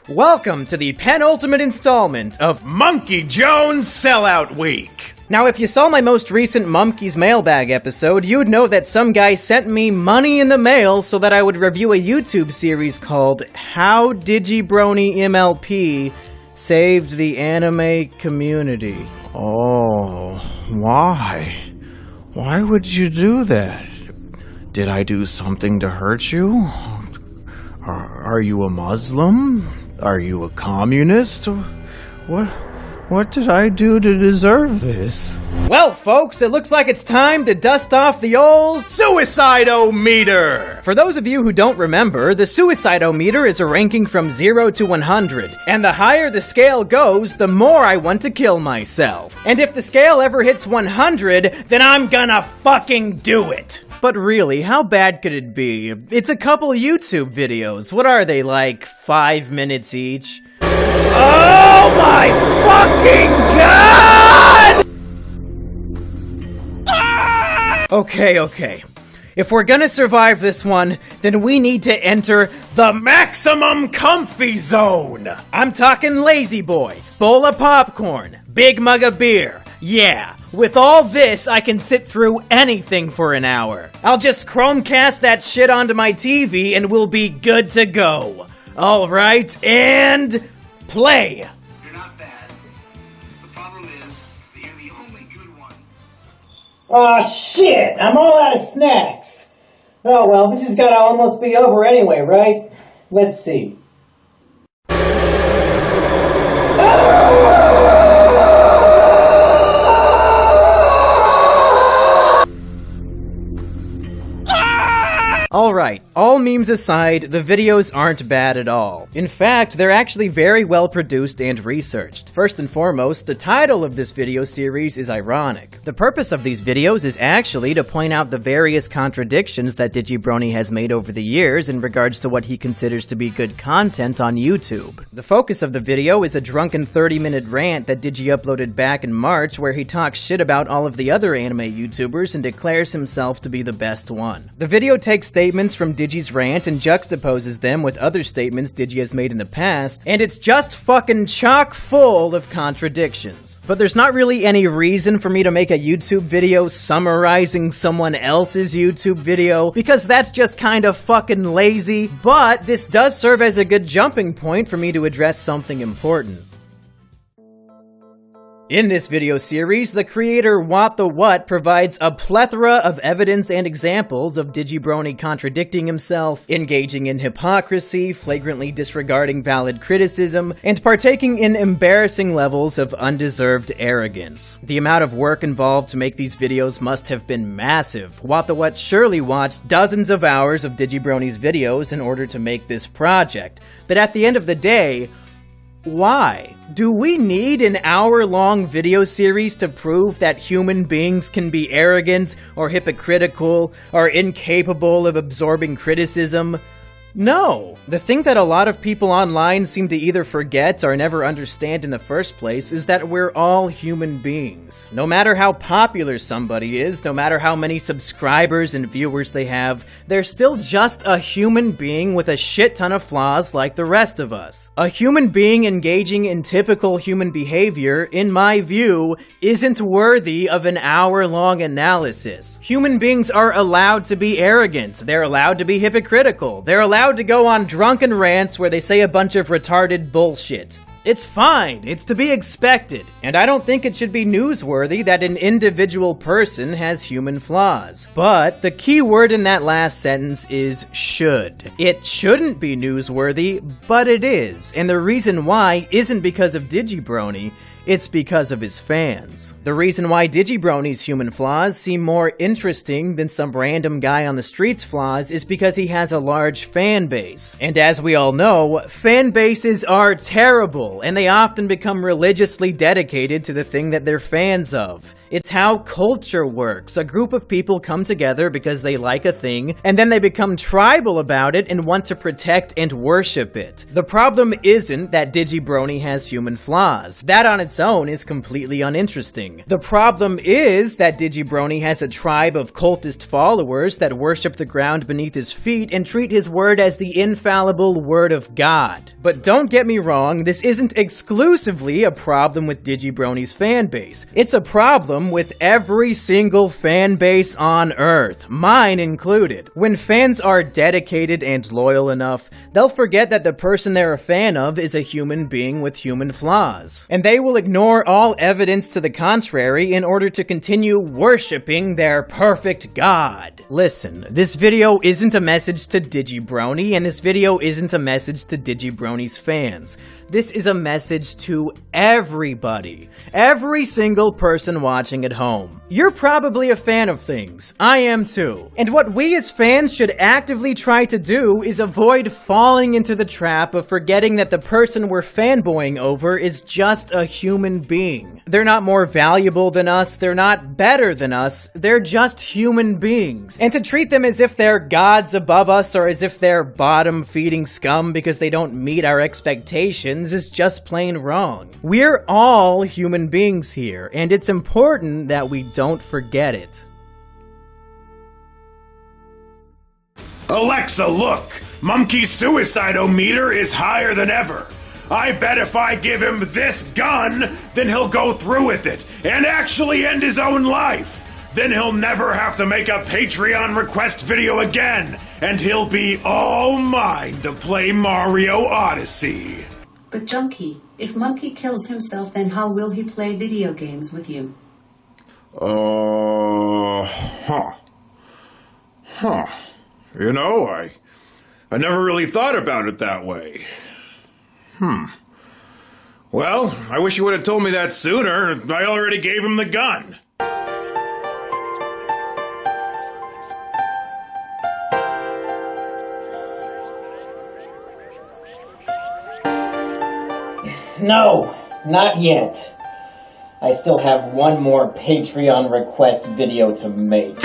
Welcome to the penultimate installment of Mumkey Jones Sellout Week. Now, if you saw my most recent Mumkey's Mailbag episode, you'd know that some guy sent me money in the mail so that I would review a YouTube series called How DIGIBRONY MLP Saved the Anime Community. Oh, why? Why would you do that? Did I do something to hurt you? Are you a Muslim? Are you a communist? What did I do to deserve this? Well, folks, it looks like it's time to dust off the old Suicide-O-Meter! For those of you who don't remember, the Suicide-O-Meter is a ranking from 0 to 100, and the higher the scale goes, the more I want to kill myself. And if the scale ever hits 100, then I'm gonna fucking do it! But really, how bad could it be? It's a couple YouTube videos. What are they, like 5 minutes each? Oh my fucking god! Okay. If we're gonna survive this one, then we need to enter the maximum comfy zone! I'm talking lazy boy, bowl of popcorn, big mug of beer. Yeah, with all this, I can sit through anything for an hour. I'll just Chromecast that shit onto my TV and we'll be good to go. Alright, and play! You're not bad. The problem is that you're the only good one. Aw, shit! I'm all out of snacks! Oh well, this has gotta almost be over anyway, right? Let's see. Alright, all memes aside, the videos aren't bad at all. In fact, they're actually very well produced and researched. First and foremost, the title of this video series is ironic. The purpose of these videos is actually to point out the various contradictions that DIGIBRONY has made over the years in regards to what he considers to be good content on YouTube. The focus of the video is a drunken 30-minute rant that Digi uploaded back in March where he talks shit about all of the other anime YouTubers and declares himself to be the best one. The video takes statements from Digi's rant and juxtaposes them with other statements Digi has made in the past, and it's just fucking chock full of contradictions. But there's not really any reason for me to make a YouTube video summarizing someone else's YouTube video, because that's just kind of fucking lazy, but this does serve as a good jumping point for me to address something important. In this video series, the creator What the What provides a plethora of evidence and examples of DIGIBRONY contradicting himself, engaging in hypocrisy, flagrantly disregarding valid criticism, and partaking in embarrassing levels of undeserved arrogance. The amount of work involved to make these videos must have been massive. What the What surely watched dozens of hours of DIGIBRONY's videos in order to make this project. But at the end of the day, why? Do we need an hour-long video series to prove that human beings can be arrogant, or hypocritical, or incapable of absorbing criticism? No. The thing that a lot of people online seem to either forget or never understand in the first place is that we're all human beings. No matter how popular somebody is, no matter how many subscribers and viewers they have, they're still just a human being with a shit ton of flaws like the rest of us. A human being engaging in typical human behavior, in my view, isn't worthy of an hour-long analysis. Human beings are allowed to be arrogant, they're allowed to be hypocritical, they're allowed to go on drunken rants where they say a bunch of retarded bullshit. It's fine, it's to be expected, and I don't think it should be newsworthy that an individual person has human flaws. But the key word in that last sentence is should. It shouldn't be newsworthy, but it is, and the reason why isn't because of DIGIBRONY, it's because of his fans. The reason why DIGIBRONY's human flaws seem more interesting than some random guy on the street's flaws is because he has a large fan base. And as we all know, fan bases are terrible. people, and they often become religiously dedicated to the thing that they're fans of. It's how culture works. A group of people come together because they like a thing, and then they become tribal about it and want to protect and worship it. The problem isn't that DIGIBRONY has human flaws. That on its own is completely uninteresting. The problem is that DIGIBRONY has a tribe of cultist followers that worship the ground beneath his feet and treat his word as the infallible word of God. But don't get me wrong, this isn't exclusively a problem with DIGIBRONY's fanbase. It's a problem with every single fanbase on Earth, mine included. When fans are dedicated and loyal enough, they'll forget that the person they're a fan of is a human being with human flaws. And they will ignore all evidence to the contrary in order to continue worshipping their perfect God. Listen, this video isn't a message to DIGIBRONY, and this video isn't a message to DIGIBRONY's fans. This is a message to everybody. Every single person watching at home. You're probably a fan of things. I am too. And what we as fans should actively try to do is avoid falling into the trap of forgetting that the person we're fanboying over is just a human being. They're not more valuable than us, they're not better than us, they're just human beings. And to treat them as if they're gods above us or as if they're bottom-feeding scum because they don't meet our expectations is just plain wrong. We're all human beings here, and it's important that we don't forget it. Alexa, look! Mumkey's suicide-o-meter is higher than ever. I bet if I give him this gun, then he'll go through with it and actually end his own life. Then he'll never have to make a Patreon request video again, and he'll be all mine to play Mario Odyssey. But Junkie, if Mumkey kills himself, then how will he play video games with you? You know, I never really thought about it that way. Well, I wish you would have told me that sooner. I already gave him the gun. No, not yet. I still have one more Patreon request video to make.